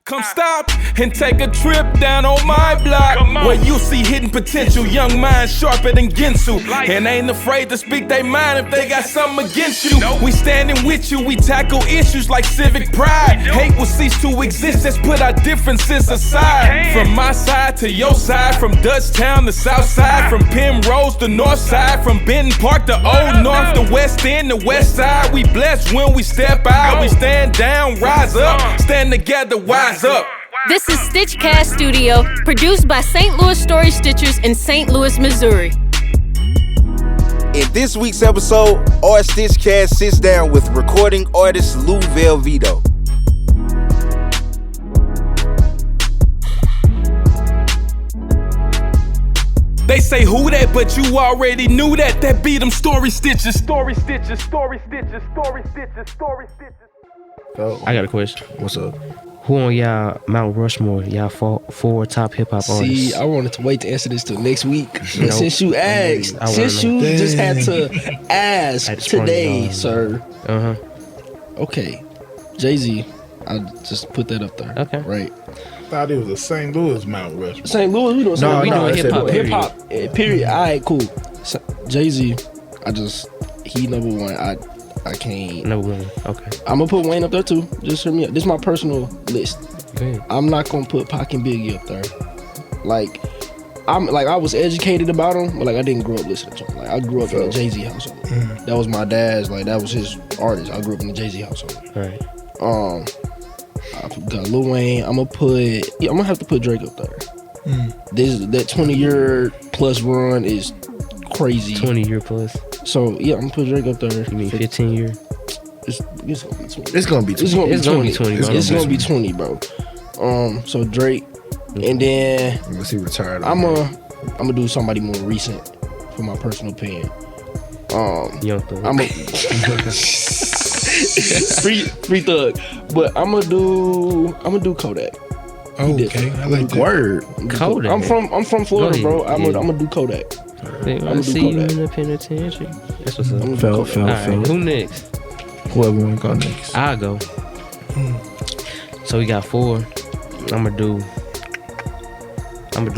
Come stop and take a trip down on my block, where you see hidden potential, young minds sharper than Ginsu, and ain't afraid to speak their mind if they got something against you. We standing with you, we tackle issues like civic pride. Hate will cease to exist, let's put our differences aside. From my side to your side, from Dutchtown to South Side, from Penrose to North Side, from Benton Park to Old North, the West End to West Side. We blessed when we step out, we stand down, rise up, stand together, wise up. This is StitchCast Studio, produced by St. Louis Story Stitchers in St. Louis, Missouri. In this week's episode, our StitchCast sits down with recording artist Lou Vellvito. They say who that, but you already knew that. That be them story stitches, story stitches, story stitches, story stitches, story stitches. Oh. I got a question. What's up? Who on y'all Mount Rushmore, y'all four top hip hop artists? See, I wanted to wait to answer this till next week. But since you asked, since you just had to ask today, sir. Okay, Jay-Z, I just put that up there. Okay. Right. Thought it was a St. Louis Mount Rushmore. St. Louis, we doing hip hop. Hip hop, period. All right, cool. So, Jay-Z, he number one. I can't. Number one. Okay. I'm gonna put Wayne up there too. Just hear me out. This is my personal list. Okay. I'm not gonna put Pac and Biggie up there. I was educated about them, but I didn't grow up listening to them. I grew up in a Jay-Z household. That was my dad's. That was his artist. I grew up in a Jay-Z household. Right. I got Lil Wayne. I'm gonna have to put Drake up there. That 20-year plus run is crazy. 20-year plus. So yeah, I'm gonna put Drake up there. You mean 15 year? It's gonna be 20. It's gonna be 20. It's gonna be 20, bro. So Drake, and then unless he retired. I'm gonna do somebody more recent for my personal opinion. Young Thug. I'm a free Thug, but I'm gonna do Kodak. Oh, okay, I like that. Word. Kodak. I'm from Florida, bro. I'm gonna do Kodak. I see you in the penitentiary. That's what's up. Felt. Who next? Whoever wanna go next. I'll go. So we got 4. I'm gonna do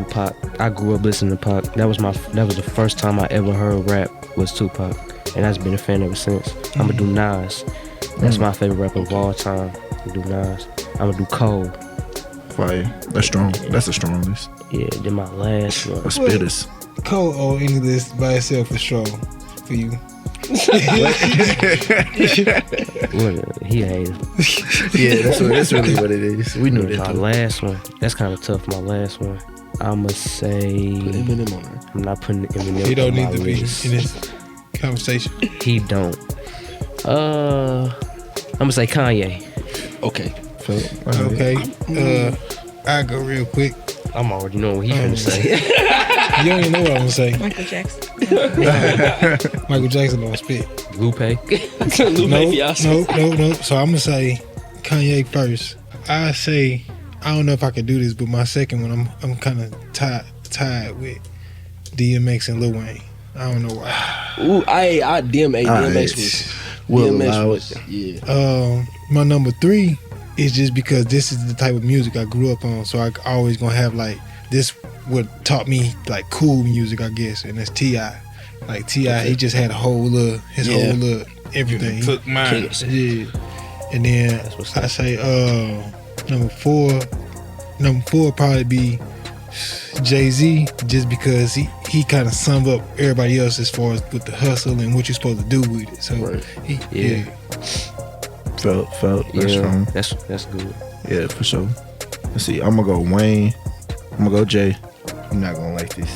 Pac. I grew up listening to Pac. That was the first time I ever heard rap was Tupac, and I've been a fan ever since. I'm gonna do Nas. That's my favorite rapper of all time. I'm gonna do Nas. I'm gonna do Cole. Fire. That's strong. That's a strong list. Yeah, then my last one. A spitters. Cole on any list by itself for sure for you. He hated. Yeah, that's really what it is. We knew that. My last one. That's kind of tough. My last one. I'ma say. Put Eminem on there. I'm not putting Eminem. He don't on need my to be in list. this conversation. He don't. I'm gonna say Kanye. Okay. Okay. I go real quick. I'm already knowing what he's gonna say. You don't even know what I'm gonna say. Michael Jackson. Michael Jackson don't spit. Lupe. No. So I'm gonna say Kanye first. I say I don't know if I can do this, but my second one I'm kind of tied with DMX and Lil Wayne. I don't know why. Ooh, I DMX was. Yeah. My number 3 is just because this is the type of music I grew up on, so I always gonna have this. What taught me cool music, I guess, and that's T.I. T.I. He just had whole little everything. He took mine. Yeah. And then I say number 4 probably be Jay-Z, just because he kind of summed up everybody else as far as with the hustle and what you're supposed to do with it. So Felt. That's strong. That's good. Yeah, for sure. Let's see. I'm gonna go Wayne. I'm gonna go Jay. I'm not gonna like this,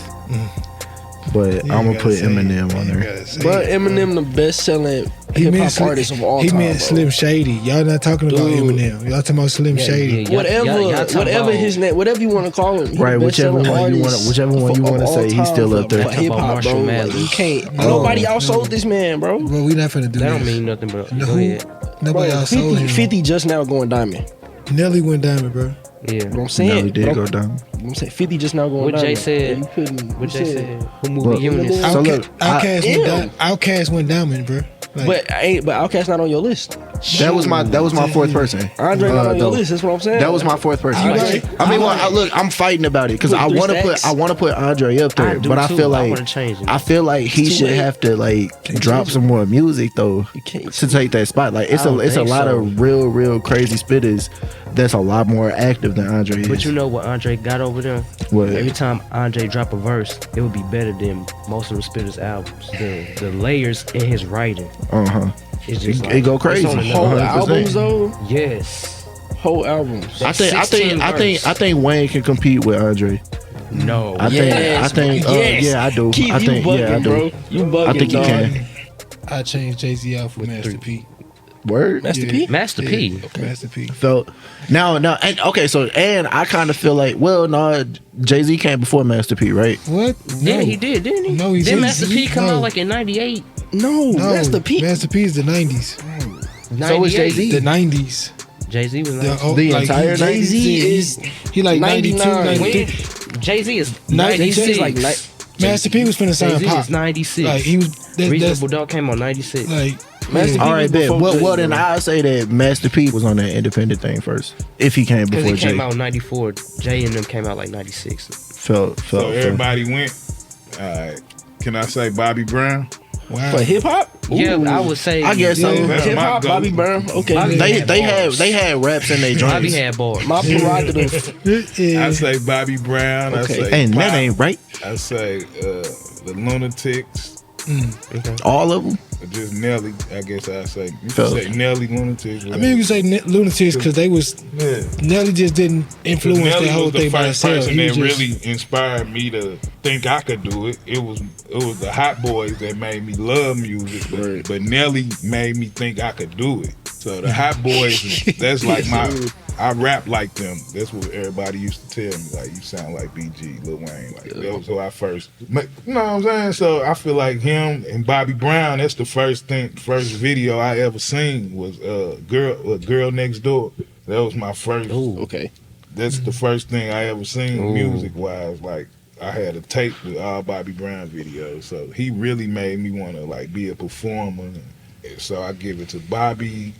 but I'm gonna put Eminem on there. But Eminem, the best-selling hip-hop artist of all time. He meant Slim Shady. Y'all not talking about Eminem. Y'all talking about Slim Shady. Whatever his name, whatever you want to call him. Right, whichever one you want to say, he's still up there. Hip-hop, bro. You can't. Nobody outsold this man, bro. Bro, we not finna do that. That don't mean nothing, bro. Go ahead. Nobody outsold him. 50 just now going diamond. Nelly went diamond, bro. Yeah. What I'm saying. Nelly did go down. I'm saying 50 just now going what diamond. Jay said. Who moved the units? Outkast went diamond, bro. But Outkast not on your list. That was my fourth person. Andre not on your list. That's what I'm saying. That was my fourth person. Look, I'm fighting about it because I want to put Andre up there, but I feel like he should have to like drop some more music though to take that spot. Like it's a lot of real crazy spitters that's a lot more active than Andre is. But you know what Andre got over there? What? Every time Andre drop a verse, it would be better than most of the spitters' albums. The layers in his writing. It's just it go crazy. Whole albums though. Yes. Whole albums. I think Wayne can compete with Andre. No. I think I do. Keith, I think bugging, I do. Bro. You bugging, I think he dog. can. I changed Jay-Z out for Master P. Word. Master P. Master P. Okay. Master P. So now and okay, so and I kind of feel like Jay-Z came before Master P, right? What? Yeah, he did, didn't he? No, he didn't. didn't. Master P come out like in '98. No, Master P. Master P is the 90s. So was Jay-Z. The 90s. Jay-Z was The entire Jay-Z is he like 92, 93. Jay-Z is 96. like Master P was finna sign Jay-Z Pop. is 96. Like he was. Reasonable Doubt came on 96. Like Master P. All right, bet. before Well, Jay-Z. then I'll say that Master P was on that independent thing first. If he came Because before he came Jay. out in 94. Jay and them came out like 96. Felt. So everybody went. Can I say Bobby Brown? wow. For hip hop? Yeah, I would say. I guess so. That's Hip my hop, go. Bobby Brown. Okay. Bobby- They had raps in their Bobby joints. had bars. My prerogative. I say Bobby Brown. Okay. I say And that Pop. ain't right. I say the Lunatics. All of them. Just Nelly. I guess I say. You Felt. can say Nelly Lunatics. I mean, you can say Lunatics because they was Yeah. Nelly just didn't influence Nelly that whole was the thing by first himself. person He that was just, really inspired me to think I could do it. It was the Hot Boys that made me love music, but Nelly made me think I could do it. So the Hot Boys, that's like I rap like them. That's what everybody used to tell me. Like, you sound like BG, Lil Wayne. Like that was who I first. You know what I'm saying? So I feel like him and Bobby Brown. That's the first video I ever seen was Girl Next Door. That was my first. Okay. That's the first thing I ever seen music wise. Like I had a tape with all Bobby Brown videos. So he really made me want to like be a performer. So I give it to Bobby,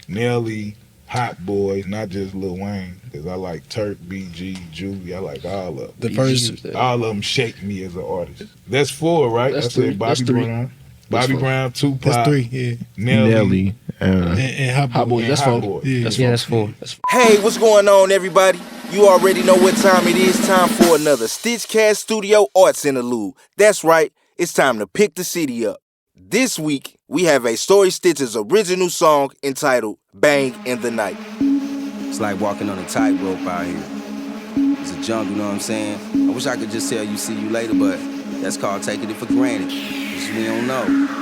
Nelly, Hot Boys, not just Lil Wayne, because I like Turk, BG, Juvie. I like all of them. All of them shape me as an artist. That's four, right? That's I three. said Bobby That's three. Brown. Bobby Brown, Tupac. that's three, yeah. Nelly. And Hot Boys. That's Hot four. Boys. Yeah. That's four. Hey, what's going on, everybody? You already know what time it is. Time for another StitchCast Studio Arts Interlude. That's right, it's time to pick the city up. This week, we have a Story Stitch's original song entitled Bang in the Night. It's like walking on a tightrope out here. It's a jungle, you know what I'm saying? I wish I could just tell you see you later, but that's called taking it for granted. Cause we don't know.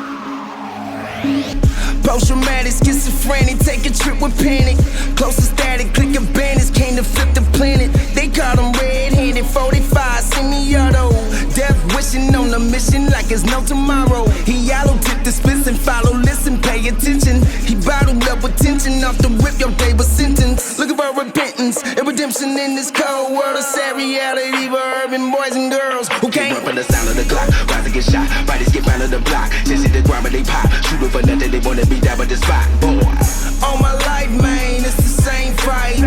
Post-traumatic, schizophrenic, take a trip with panic. Close to static, click of bandits, came to flip the planet. They call them red-handed, 45, semi-auto. Death wishing on a mission like it's no tomorrow. He yellow tip the spits and follow, listen, pay attention. He bottled up with tension off the whip, your day was sentenced. Looking for repentance and redemption in this cold world of sad reality for urban boys and girls who can't Run from the sound of the clock, rise to get shot. Bodies get found on the block, chase it the ground but they pop. Shooting for nothing, they wanna be down with the spot. Boy. all my life, man, it's the same fight.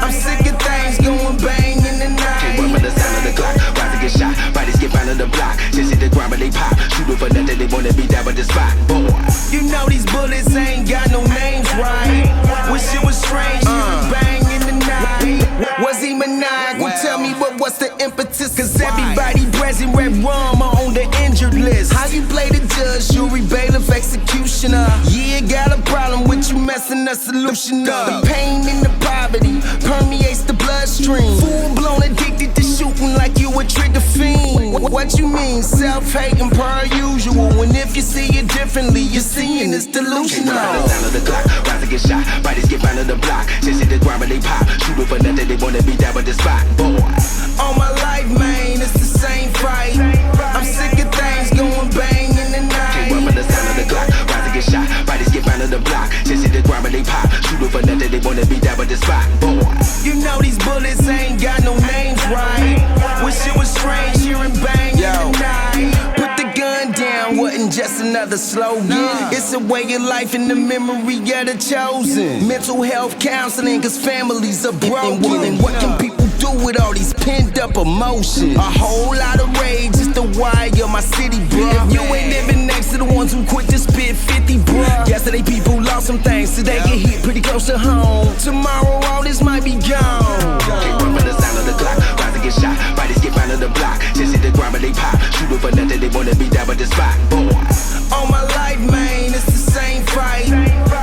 I'm sick of things going bang in the night. Run from the sound of the clock, rise to get shot. Bodies get found on the block, chase it the ground but they pop. Shooting for nothing, they wanna be down with the spot. Boy. You know these bullets ain't got no names, right? Wish it was strange, hearing bang in the night. Was he maniacal? Tell me what's the impetus? Cause everybody present red rum on the injured list. How you play the judge, jury, bailiff, executioner? Yeah, got a problem with you messing the solution up. The pain and the poverty permeates the bloodstream. Full blown addicted to shooting like you a trigger fiend. What you mean? Self-hating per usual. And if you see it differently, you're seeing it's delusional. Run from the sound of the clock, rise to get shot. Bodies get found on the block, chase it the ground but they pop. Shooting for nothing, they wanna be down with the spot. Boy. All my life, man, it's the same fight. I'm sick of things going bang in the night. Run from the sound of the clock, rise to get shot. Bodies get found on the block, chase it the ground but they pop. Shooting for nothing, they wanna be down with the spot. Boy. You know these bullets ain't got no names, right? Wish it was strange hearing bang in the night. Put the gun down, wasn't just another another slogan. It's a way of life and the memory of the chosen. Mental health counseling, cause families are broken. And what can people do with all these pent up emotions? A whole lot of rage is the why of my city, bro. If you ain't living next to the ones who quit to spit 50, bro. Yesterday people lost some things, today get hit pretty close to home. Tomorrow all this might be gone. Can't run from the sound of the clock, rise to get shot. Bodies get found on the block, just hit the ground but they pop. Shooting for nothing, they wanna be down with the spot, boy. All my life, man, it's the same fight.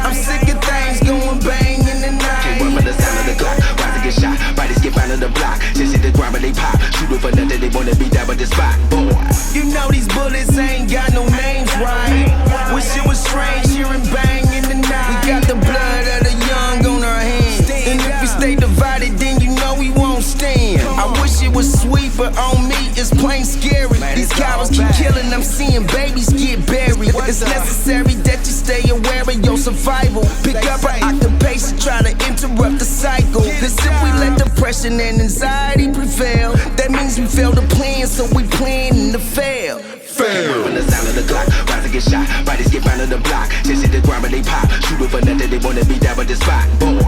I'm sick of things going bang in the night. Can't run from the sound of the clock, rise to get shot. Bodies get found on the block, just hit the ground but they pop. Shooting for nothing, they wanna be down with the spot, boy. You know these bullets ain't got no names, right? Wish it was strange hearing bang in the night. We got the blood of the young on our hands, and if we stay divided, then you know we won't stand. I wish it was sweet, but on me it's plain scary. These cowards keep killing, I'm seeing babies get buried. It's necessary that you stay aware of your survival. Pick up an occupation, try to interrupt the cycle. Cause if we let depression and anxiety prevail, that means we fail to plan, so we planning to fail. From the sound of the clock, rise to get shot. Bodies get found on the block, just hit the ground but they pop. Shooting for nothing, they wanna be down with the spot, boy.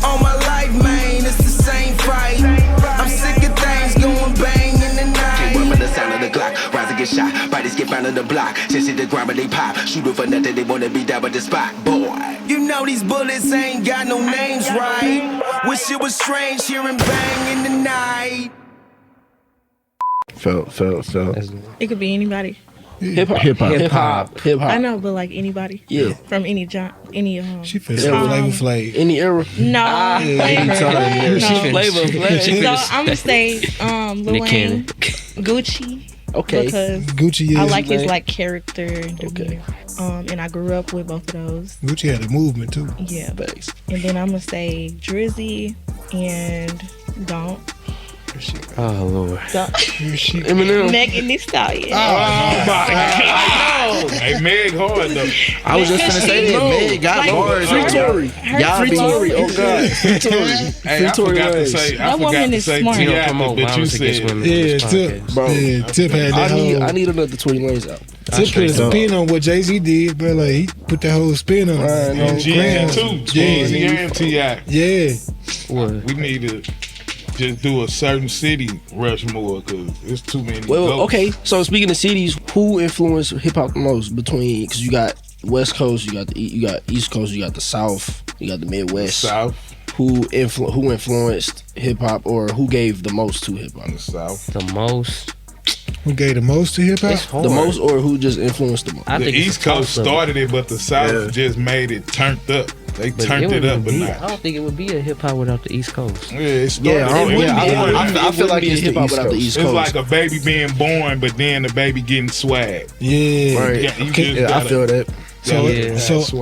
All my life, man, it's the same fight. I'm sick of things going bang in the night. Can't run from the sound of the clock, rise to get shot. Bodies get found on the block, just hit the ground but they pop. Shooting for nothing, they wanna be down with the spot, boy. You know these bullets ain't got no names, right? Wish it was strange hearing bang in the night. Felt. It could be anybody. Hip hop. I know, but like anybody. Yeah. From any She feels Flavor. Any era. No. Flavor. She Flavor. So I'm gonna say Lil Wayne, Gucci. Okay. Because Gucci I like his like character and demeanor. And I grew up with both of those. Gucci had a movement too. Yeah. And then I'm gonna say Drizzy and Don't. Oh Lord. Eminem. Megan Thee Stallion. Oh my God. Hey, Meg hard though. I was just gonna say that. Meg got bars. Free Tory. Y'all Tory. Oh God. Free Tory. Hey, I forgot to say smart. Tiata, but you said Yeah, Tip. Bro. Yeah, Tip had that whole. I need another Tory Lanez out. Tip put a spin on what Jay-Z did, bro. Like he put that whole spin on it. and GM too. Yeah. and T.I. Yeah. We need to just do a certain city Rushmore because it's too many. Well, ghosts. okay. So speaking of cities, who influenced hip hop the most? Between because you got West Coast, you got East Coast, you got the South, you got the Midwest. South. Who influenced hip hop, or who gave the most to hip hop? The South. The most. Who gave the most to hip hop? The most, or who just influenced the most? I The think East Coast started it, but the South just made it turned up. They turned it up a notch. I don't think it would be a hip hop without the East Coast. Yeah, it started. I feel like it's hip hop without the East Coast. It's like a baby being born, but then the baby getting swag. Yeah. Right. Yeah, I feel that. So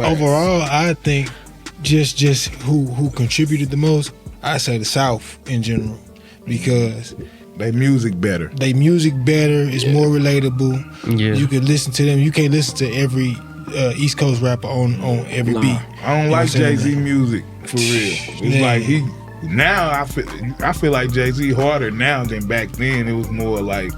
overall, I think just who contributed the most, I say the South in general, because they music better. It's more relatable. Yeah. You can listen to them. You can't listen to every East Coast rapper on every beat. I don't like Jay-Z music for real. It's like now I feel like Jay-Z harder now than back then. It was more like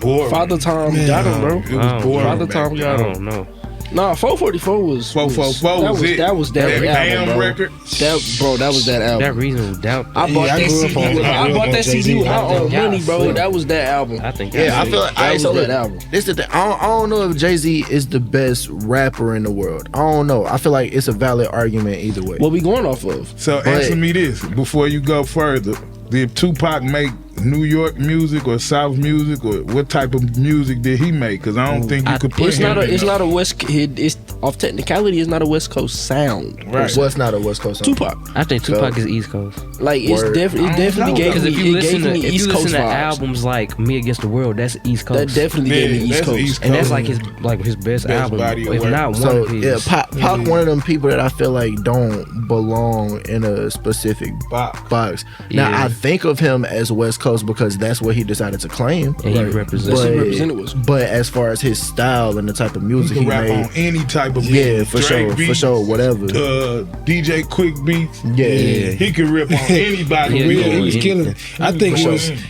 boring. Father Time got him, bro. It was boring. Father Time got him. I don't know. Nah, 444 was 444 was it. That was that album, bro. record. That was that album. That Reasonable Doubt. I bought that CD. I bought that CD with my own money, bro. That was that album. I think. I feel like that was that album. This is the thing. I don't know if Jay-Z is the best rapper in the world. I don't know. I feel like it's a valid argument either way. What we going off of? So answer me this before you go further. Did Tupac make New York music or South music, or what type of music did he make? Because I don't think you could put him in It's not a West. It's off technicality. It's not a West Coast sound. Right. What's not a West Coast song? Tupac. I think Tupac is East Coast. Like it's definitely gave Because me. if you listen Coast to vibes. albums like Me Against the World, that's East Coast. That definitely gave me East Coast. And that's like his best album. If not one so of his. yeah, Pac one of them people that I feel like don't belong in a specific box. Now I think of him as West Coast because that's what he decided to claim. And he represented. But as far as his style and the type of music he rap made, on any type of beat. Yeah, for sure, whatever. DJ Quick Beats. Yeah. He could rip on anybody. He was killing it. I think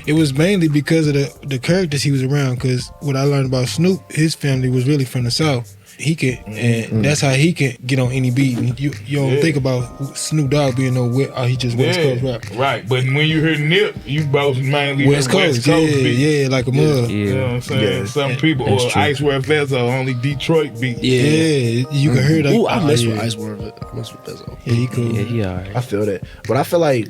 it was mainly because of the characters he was around. Because what I learned about Snoop, his family was really from the South. he can, and that's how he can get on any beat. And you don't think about Snoop Dogg being he just West Coast rap. Right, but when you hear Nip, you both mainly West Coast beat. like a mud. You know what I'm saying? Yeah. Some people, or Icewear Vezzo, only Detroit beat. Yeah, you can hear that. Ooh, I mess with Icewear Vezzo. Yeah, he cool. Yeah, he alright. I feel that. But I feel like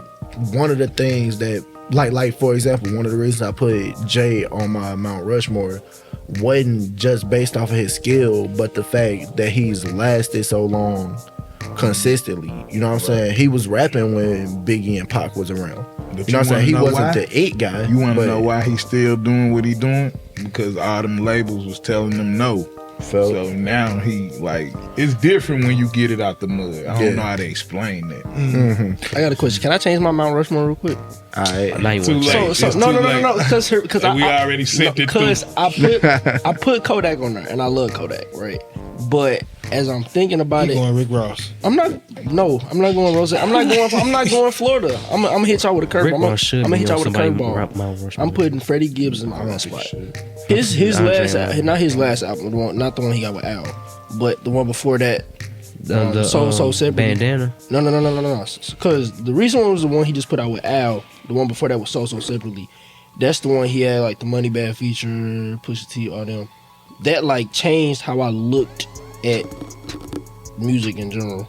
one of the things that, like for example, one of the reasons I put Jay on my Mount Rushmore wasn't just based off of his skill, but the fact that he's lasted so long consistently. You know what I'm saying? He was rapping when Biggie and Pac was around. But you know what I'm saying? He wasn't the it guy. You want to know why he's still doing what he's doing? Because all them labels was telling him no. So now he it's different when you get it out the mud. I don't know how to explain that. I got a question. Can I change my Mount Rushmore real quick? Alright. Too late. No. Because we already sent it through. Because I put Kodak on there, and I love Kodak, right? But as I'm thinking about it, going Rick Ross. I'm not going Rose. I'm not going Florida. I'm gonna hit y'all with a curveball. I'm gonna hit y'all with a curveball. I'm putting Freddie Gibbs in my one spot. His last, not his last album, not the one he got with Al, but the one before that. So separately. Bandana. No. Because the recent one was the one he just put out with Al. The one before that was so separately. That's the one he had like the Money Bag feature, Pusha T, all them. That changed how I looked at music in general.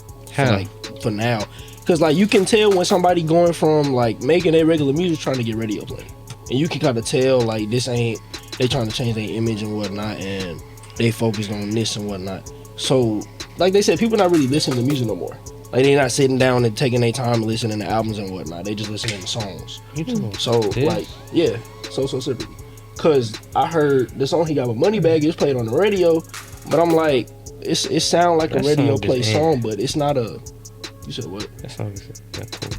For now, because you can tell when somebody going from making their regular music trying to get radio play, and you can kind of tell this ain't, they trying to change their image and whatnot, and they focused on this and whatnot. So like they said, people not really listening to music no more. They not sitting down and taking their time and listening to albums and whatnot. They just listening to songs. So so separately. Cause I heard the song he got with Moneybagg is played on the radio, but I'm like, it sound like a radio play song, but it's not a. You said what? That song is cool.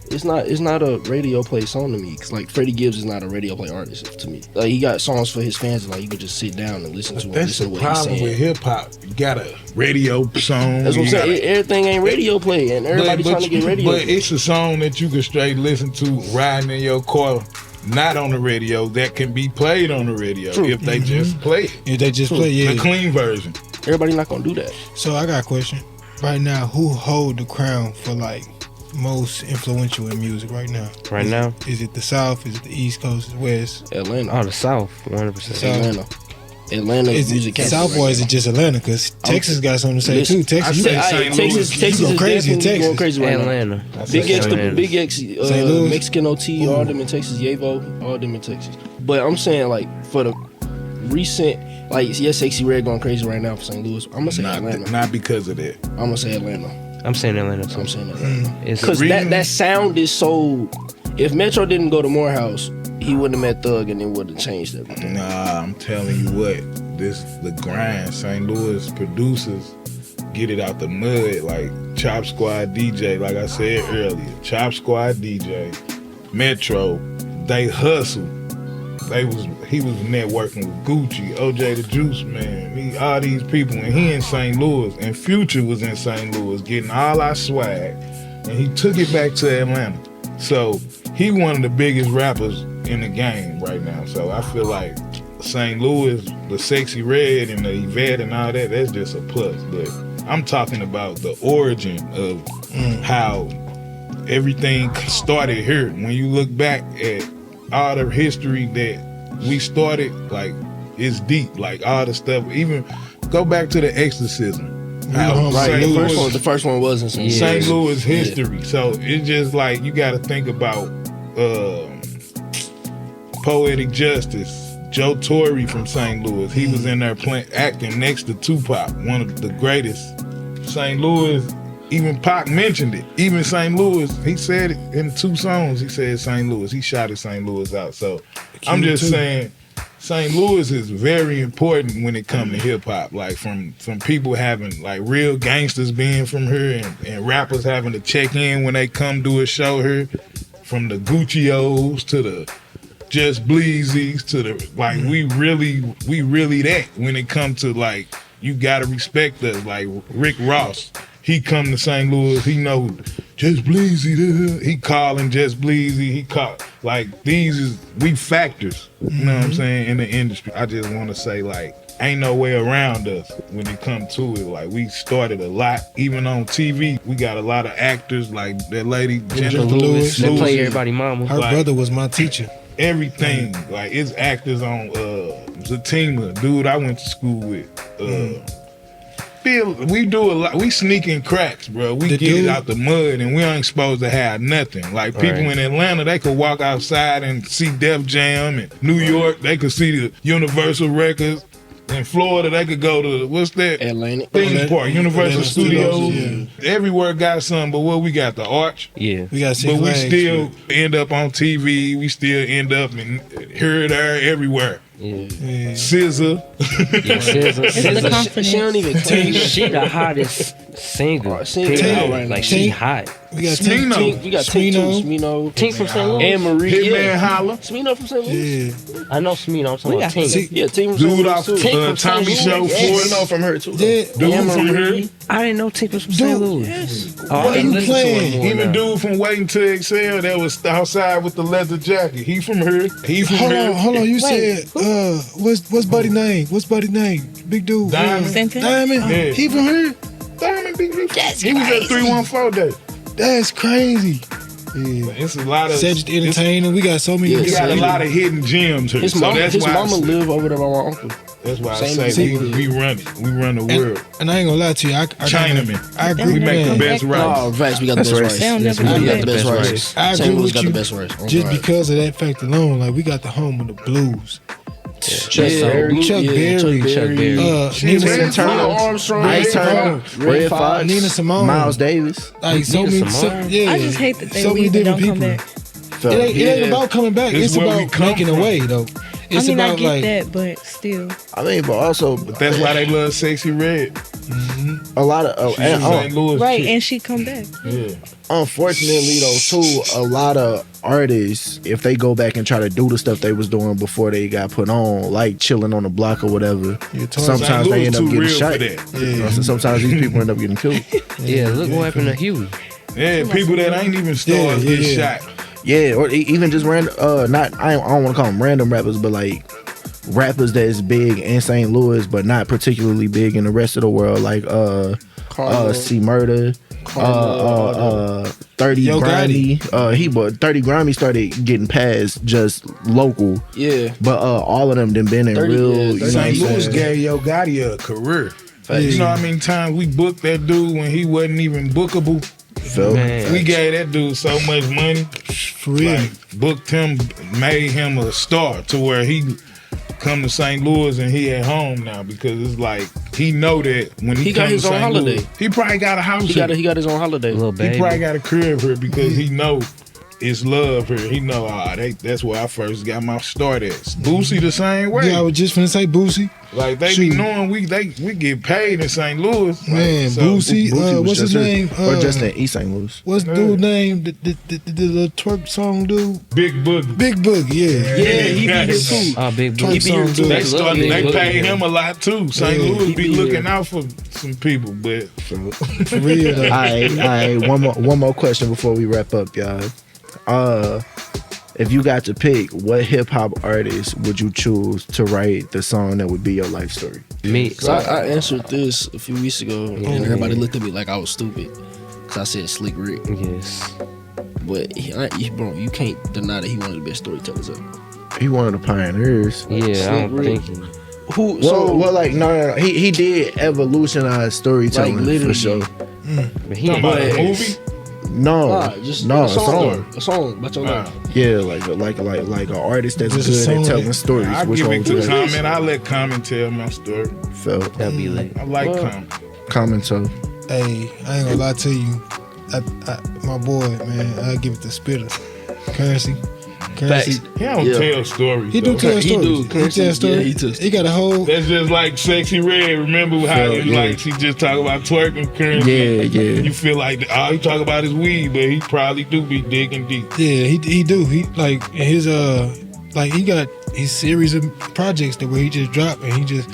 It's not a radio play song to me. Cause Freddie Gibbs is not a radio play artist to me. He got songs for his fans, and you can just sit down and listen to him. That's the problem with hip hop. You got a radio song. That's what I'm saying. Everything ain't radio play, and everybody trying to get radio. But it's a song that you can straight listen to riding in your car. Not on the radio, that can be played on the radio. True. If they just play it. If they just play it, the clean version. Everybody not gonna do that. So I got a question. Right now, who hold the crown for most influential in music right now? Is it the South? Is it the East Coast? The West? Atlanta. Oh, the South, 100%. Atlanta is music. South or is it just Atlanta? Because Texas got something to say too. Texas, Texas go crazy in Texas. Going crazy right Atlanta. Now. Big X, Mexican OT, all them in Texas. Yevo, all them in Texas. But I'm saying for the recent, Sexy Red going crazy right now for St. Louis. I'm gonna say Atlanta. Not because of that. I'm gonna say Atlanta. I'm saying Atlanta too. I'm saying Atlanta. Because that sound is so. If Metro didn't go to Morehouse, he wouldn't have met Thug and it would have changed everything. Nah, I'm telling you what, the grind. St. Louis producers get it out the mud, Chop Squad DJ, like I said earlier. Chop Squad DJ, Metro, they hustle. He was networking with Gucci, OJ the Juice Man, all these people, and he in St. Louis, and Future was in St. Louis getting all our swag, and he took it back to Atlanta. So he one of the biggest rappers in the game right now. So I feel like St. Louis, the Sexy Red and the Yvette and all that, that's just a plus. But I'm talking about the origin of how everything started here. When you look back at all the history that we started, it's deep. All the stuff, even go back to the exorcism. The first one was in St. Louis history. So it's just you got to think about Poetic Justice, Joe Torre from St. Louis. He was in there acting next to Tupac, one of the greatest. St. Louis, even Pac mentioned it. Even St. Louis, he said it in 2 songs. He said St. Louis. He shouted St. Louis out. So I'm just saying, St. Louis is very important when it comes to hip hop. From people having real gangsters being from here and rappers having to check in when they come do a show here. From the Gucci-O's to the Just Bleezies to the we really that when it comes to you gotta respect us. Rick Ross, he come to St. Louis, he know Just Bleezy, he calling Just Bleezy, he call these is we factors, you know what I'm saying, in the industry. I just want to say ain't no way around us when it comes to it. Like, we started a lot. Even on TV, we got a lot of actors like that lady, Jennifer Lewis. That play everybody mama. Her brother was my teacher. Everything. Like, it's actors on Zatima, dude I went to school with. We do a lot. We sneaking cracks, bro. We get it out the mud, and we ain't supposed to have nothing. Like, people in Atlanta, they could walk outside and see Def Jam. And New York, they could see the Universal Records. In Florida, they could go to, what's that? Atlantic. Theme Park, Universal Studios. Yeah. Everywhere got something, but what we got? The Arch. Yeah. We got but we still end up on TV. We still end up in here, there, everywhere. Yeah. SZA. Yeah, SZA. She don't even claim. She the hottest singer. Like, she hot. We got Smino. We got Smino. Tink from St. Louis. And Marie. Hitman Holla. Smino from St. Louis. Yeah. I know Smino. I'm talking about Tink. Yeah, Tink from St. Dude Louis. off Tommy Show. Smino from her too. Yeah. Dude from here. I didn't know Tink was from St. Louis. Yes. Oh, I you playing? Even dude from Waiting to Excel that was outside with the leather jacket. He from here. He from here. Hold on. You said, what's Buddy name? What's Buddy name? Big dude. Diamond. Diamond? Yeah. He from here? Diamond, he was at 314 Day. That's crazy. Yeah. It's a lot of Cedric Entertainer. We got so many. We got a lot of hidden gems here. His mama live over there by my uncle. That's why I say we run it. We run the world. And I ain't gonna lie to you. Chinaman. I agree. We make the best rice. Oh, facts. We got the best rice. We got the best rice. I agree with got you. the best rice. Just because of that fact alone, like, we got the home of the blues. Chuck Berry. Nina Turner, Armstrong, Ice Turner, Red Fox, Nina Simone, Miles Davis. Like, so many. I just hate that they so many leave and don't different come people. back. It ain't about coming back. It's It's where we about come making from. a way, though. It's I mean, I about, get like, that, but still. I mean, but also That's why they love Sexy Red. a lot of She's from St. Louis. Right, chick. and she come back. Yeah. unfortunately though too, a lot of artists, if they go back and try to do the stuff they was doing before they got put on, like chilling on the block or whatever, sometimes they end up getting shot. You know, so sometimes these people end up getting killed. Yeah, look what happened to Huey. Yeah, people that ain't even stars get shot. Yeah, or even just random. I don't want to call them random rappers, but like rappers that's big in St. Louis, but not particularly big in the rest of the world, like C Murder, 30 Grimy. 30 Grimy started getting past just local. Yeah, but all of them done been in 30, real. St. Louis gave Yo Gotti a career. You know how many times we booked that dude when he wasn't even bookable. We gave that dude so much money. For real. Like, booked him, made him a star to where he come to St. Louis and he at home now, because it's like he know that when he got comes his to own St. holiday. Louis, he probably got a house. He got his own holiday. Little baby. He probably got a crib here because he know it's love here. He know that's where I first got my start at. Boosie the same way. Yeah, I was just finna say Boosie. Like they be knowing we get paid in St. Louis. Man, so Boosie, what's his name? Or just in East St. Louis. What's the dude's name? The little twerk song dude? Big Boogie. Big Boogie, yeah. Yeah, he be here too. Big Twerk Boogie. song dude. They pay him a lot too. St. Louis be looking out for some people, but for real though. All right. One more question before we wrap up, y'all. If you got to pick, what hip hop artist would you choose to write the song that would be your life story? Me. So I answered this a few weeks ago, and everybody looked at me like I was stupid, cause I said Slick Rick. Yes. But bro, you can't deny that he one of the best storytellers ever. He one of the pioneers. Yeah, I don't think he. Who? No. He did evolutionize storytelling, like, for sure. But he about a movie. A song. A song about your life. Yeah, like an artist that's Just good at telling stories. I give it to Common. I let Common tell my story. That'd be late. I like Common. Common, so. Hey, I ain't gonna lie to you. My boy, man, I give it to Spitter. Currency. He don't tell stories. He do tell stories. He tell stories. Yeah, he got a whole. That's just like Sexy Red. Remember how like she just talk about twerking Currency? Yeah. You feel like all he talk about is weed, but he probably do be digging deep. Yeah, he do. He like his he got his series of projects that where he just dropped and he just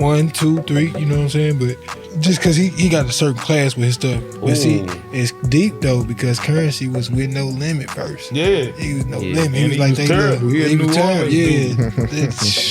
1, 2, 3. You know what I'm saying? But just because he got a certain class with his stuff. But see, it's deep though because Currency was with No Limit first. Yeah, he was No Limit. He was he like was terrible. He was terrible. Yeah,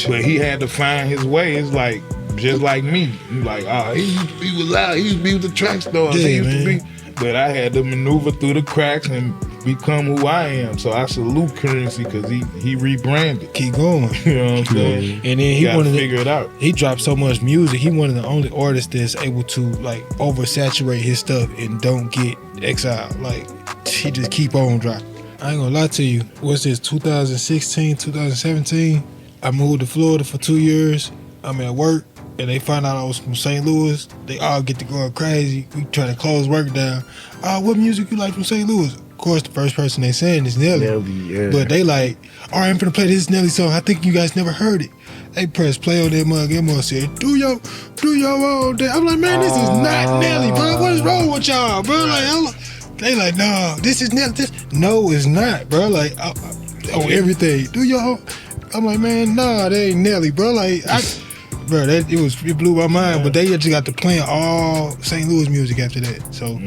but he had to find his way. It's like just like me. Like he used to be with loud. He used to be with the track stars. Yeah, he used man. to be. But I had to maneuver through the cracks and become who I am. So I salute Currency because he rebranded. Keep going. You know what I'm saying? And then he wanted to figure it out. He dropped so much music. He one of the only artists that's able to like oversaturate his stuff and don't get exiled. Like he just keep on dropping. I ain't gonna lie to you. What's this? 2016, 2017. I moved to Florida for 2 years. I'm at work. And they find out I was from St. Louis. They all get to going crazy. We try to close work down. What music you like from St. Louis? Of course, the first person they saying is Nelly. Yeah. But they like, all right, I'm finna play this Nelly song. I think you guys never heard it. They press play on that mug. That mug said, do your own thing. I'm like, man, this is not Nelly, bro. What is wrong with y'all, bro? Like, they like, no, this is Nelly. No, it's not, bro. Like, on everything. Do your own. I'm like, man, nah, they ain't Nelly, bro. Like, bro, it blew my mind, but they just got to playing all St. Louis music after that. So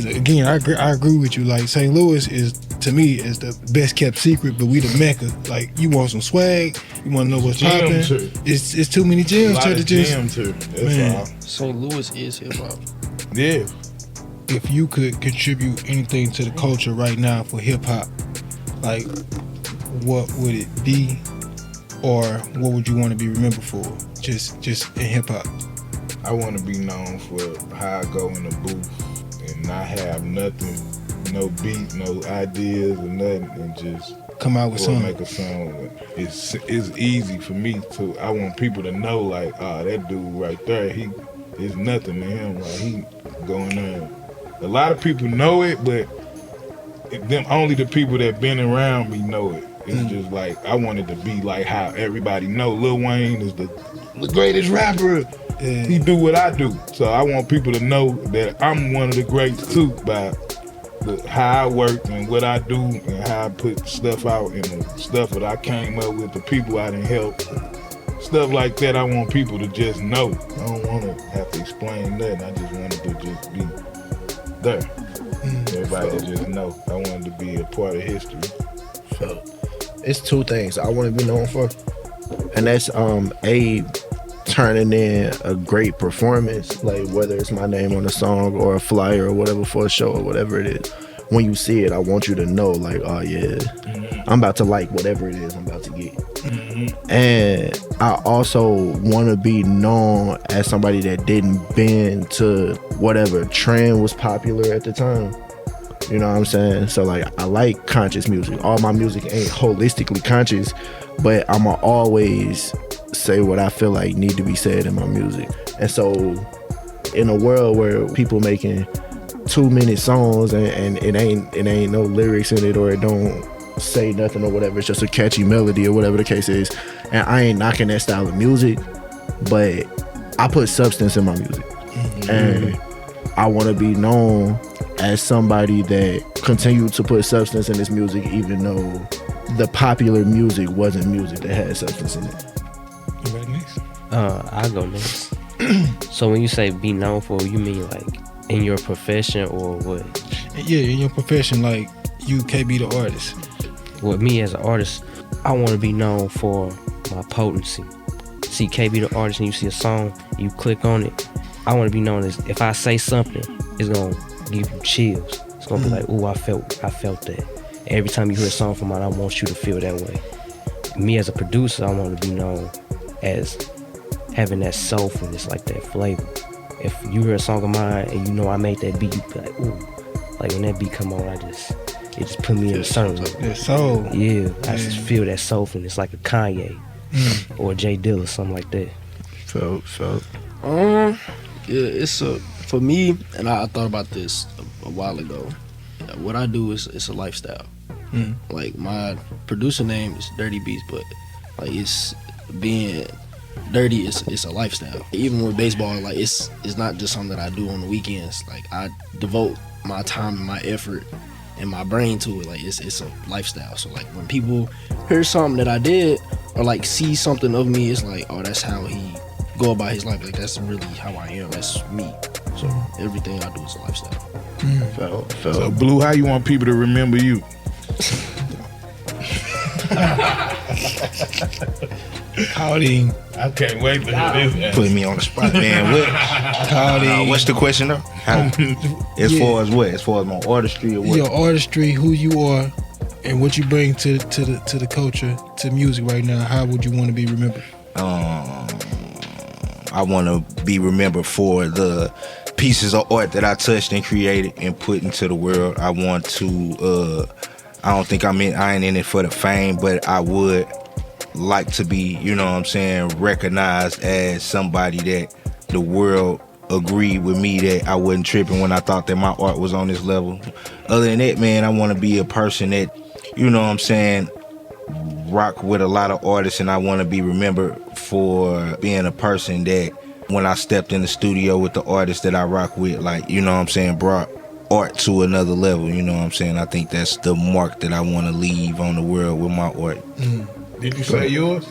again, I agree with you. Like St. Louis is to me is the best kept secret, but we the Mecca. Like you want some swag, you want to know what's popping. It's too many gems to just. Man, St. Louis is hip hop. Yeah. If you could contribute anything to the culture right now for hip hop, like what would it be, or what would you want to be remembered for? Just in hip hop. I want to be known for how I go in the booth and not have nothing, no beat, no ideas or nothing, and just come out with something. Make a song. It's easy for me to. I want people to know like, that dude right there, he is nothing to him. Like he going on. A lot of people know it, but only the people that been around me know it. It's just like I wanted to be like how everybody know Lil Wayne is the greatest rapper. He do what I do. So I want people to know that I'm one of the greats too by how I work and what I do and how I put stuff out and the stuff that I came up with, the people I done help. Stuff like that I want people to just know. I don't want to have to explain nothing. I just wanted to just be there. Everybody to just know. I wanted to be a part of history. So it's two things I want to be known for, and that's turning in a great performance, like whether it's my name on a song or a flyer or whatever for a show or whatever it is. When you see it, I want you to know like, oh yeah, I'm about to like whatever it is I'm about to get. And I also want to be known as somebody that didn't bend to whatever trend was popular at the time. You know what I'm saying? So like I like conscious music. All my music ain't holistically conscious, but I'ma always say what I feel like need to be said in my music. And so in a world where people making 2-minute songs and it ain't no lyrics in it, or it don't say nothing or whatever, it's just a catchy melody or whatever the case is, and I ain't knocking that style of music, but I put substance in my music. And I want to be known as somebody that continued to put substance in his music even though the popular music wasn't music that had substance in it. You ready next? I'll go next. So when you say be known for, you mean like in your profession or what? Yeah, in your profession, like you can't be the artist. With me as an artist, I want to be known for my potency. See KB the artist and you see a song, you click on it. I want to be known as if I say something, it's gonna give you chills. It's gonna be like, ooh, I felt that. Every time you hear a song from mine, I want you to feel that way. Me as a producer, I want to be known as having that soulfulness, like that flavor. If you hear a song of mine and you know I made that beat, you be like, ooh. Like when that beat come on, it just put me in a certain way. That soul. Yeah, I just feel that soulfulness, like a Kanye or a J Dilla, something like that. So. Yeah, it's for me, and I thought about this a while ago. What I do is it's a lifestyle. Like my producer name is Dirty Beats, but like it's being dirty. It's a lifestyle. Even with baseball, like it's not just something that I do on the weekends. Like I devote my time and my effort and my brain to it. Like it's a lifestyle. So like when people hear something that I did or like see something of me, it's like, oh, that's how he go about his life. Like that's really how I am. That's me. So everything I do is a lifestyle. So Blue, how you want people to remember you? Claudine. I can't wait to hear this. Putting me on the spot, man. What's the question though? As far as what? As far as my artistry or what? Your artistry, who you are, and what you bring to the culture, to music right now. How would you want to be remembered? I want to be remembered for the pieces of art that I touched and created and put into the world. I want to. I don't think I ain't in it for the fame, but I would like to be, you know what I'm saying, recognized as somebody that the world agreed with me that I wasn't tripping when I thought that my art was on this level. Other than that, man, I want to be a person that, you know what I'm saying, rock with a lot of artists, and I want to be remembered for being a person that when I stepped in the studio with the artists that I rock with, like, you know what I'm saying, brought art to another level, you know what I'm saying? I think that's the mark that I want to leave on the world with my art. Did you say yours?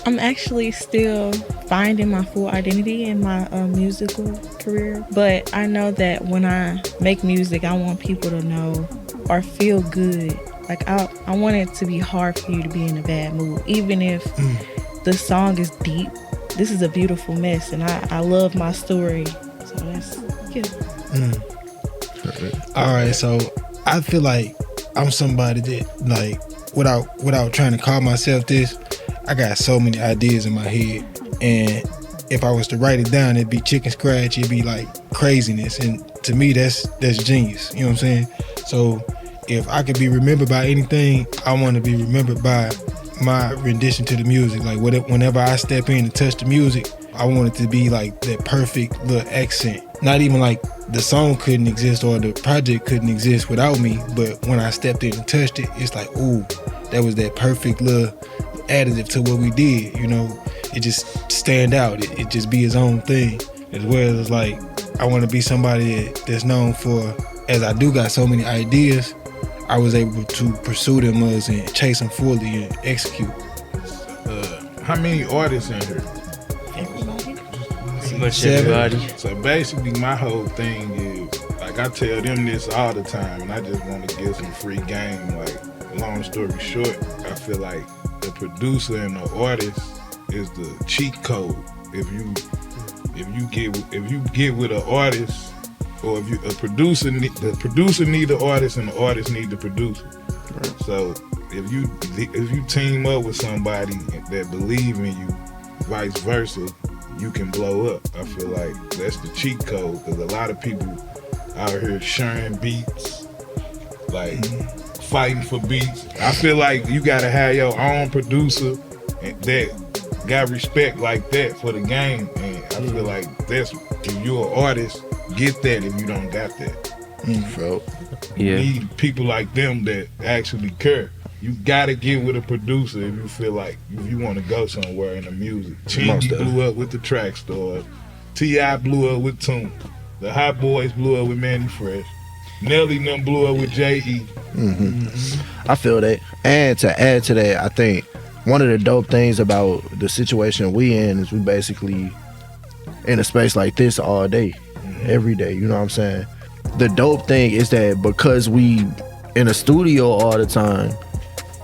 I'm actually still finding my full identity in my musical career, but I know that when I make music, I want people to know or feel good. Like I want it to be hard for you to be in a bad mood, even if the song is deep. This is a beautiful mess, and I love my story, so that's good. All right, so I feel like I'm somebody that, like, without trying to call myself this, I got so many ideas in my head, and if I was to write it down, it'd be chicken scratch, it'd be like craziness, and to me that's genius, you know what I'm saying? So if I could be remembered by anything, I want to be remembered by my rendition to the music. Like whenever I step in and touch the music, I want it to be like that perfect little accent. Not even like the song couldn't exist or the project couldn't exist without me, but when I stepped in and touched it, it's like, ooh, that was that perfect little additive to what we did, you know? It just stand out. It just be its own thing. As well as like, I want to be somebody that's known for, as I do got so many ideas, I was able to pursue them and chase them fully and execute. How many artists in here? Pretty much everybody. So basically my whole thing is, like I tell them this all the time, and I just want to give some free game. Like, long story short, I feel like the producer and the artist is the cheat code. If you get with an artist, or if the producer need the artist and the artist need the producer. Right. So if you team up with somebody that believe in you, vice versa, you can blow up. I feel like that's the cheat code, because a lot of people out here sharing beats, like fighting for beats. I feel like you gotta have your own producer that got respect like that for the game, and I feel like that's, if you're an artist, get that if you don't got that. You need people like them that actually care. You gotta get with a producer if you feel like, if you want to go somewhere in the music. Chingy blew up with the Track Stars. T.I. blew up with Tune. The Hot Boys blew up with Manny Fresh. Nelly and them blew up with J.E. I feel that. And to add to that, I think one of the dope things about the situation we in is we basically in a space like this all day, every day, you know what I'm saying? The dope thing is that because we in a studio all the time,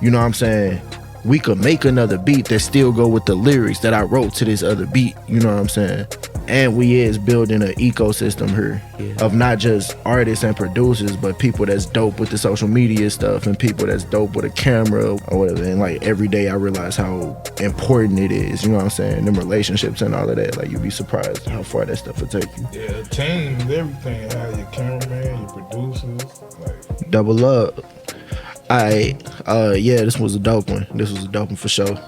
you know what I'm saying, we could make another beat that still go with the lyrics that I wrote to this other beat, you know what I'm saying? And we is building an ecosystem here of not just artists and producers, but people that's dope with the social media stuff and people that's dope with a camera or whatever. And like every day I realize how important it is, you know what I'm saying? Them relationships and all of that. Like you'd be surprised how far that stuff will take you. Yeah, team is everything. How your cameraman, your producers, like double up. Yeah, this was a dope one. This was a dope one for sure.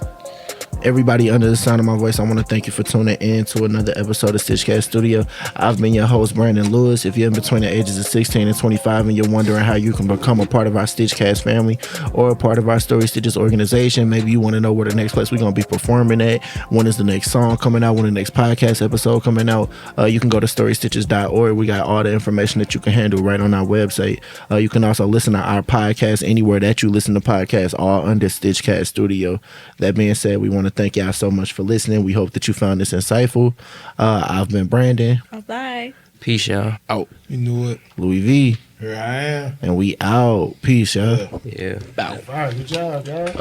Everybody under the sound of my voice, I want to thank you for tuning in to another episode of StitchCast Studio. I've been your host, Brandon Lewis. If you're in between the ages of 16 and 25 and you're wondering how you can become a part of our StitchCast family or a part of our Story Stitches organization, maybe you want to know where the next place we're going to be performing at, when is the next song coming out, when the next podcast episode coming out, you can go to storystitches.org. We got all the information that you can handle right on our website. You can also listen to our podcast anywhere that you listen to podcasts, all under StitchCast Studio. That being said, we want to to thank y'all so much for listening. We hope that you found this insightful. I've been Brandon. Bye. Peace, y'all. Out. You know what? Louis V. Here I am. And we out. Peace, y'all. Yeah. Bow. All right, good job, guys.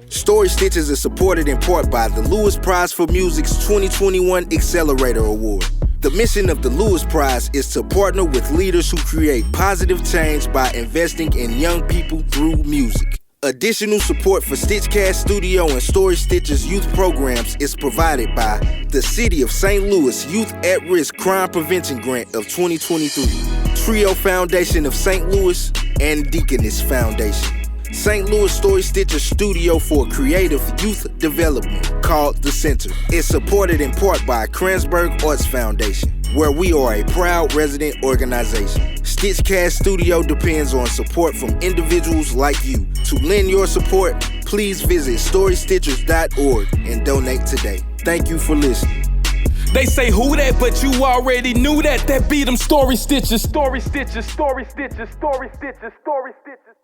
Story Stitches is supported in part by the Lewis Prize for Music's 2021 Accelerator Award. The mission of the Lewis Prize is to partner with leaders who create positive change by investing in young people through music. Additional support for StitchCast Studio and Story Stitches youth programs is provided by the City of St. Louis Youth at-Risk Crime Prevention Grant of 2023, Trio Foundation of St. Louis, and Deaconess Foundation. St. Louis Story Stitcher Studio for Creative Youth Development, called The Center, is supported in part by Kranzberg Arts Foundation, where we are a proud resident organization. StitchCast Studio depends on support from individuals like you. To lend your support, please visit storystitchers.org and donate today. Thank you for listening. They say who that, but you already knew that. That beat them Story Stitches. Story Stitches, Story Stitches, Story Stitches, Story Stitches.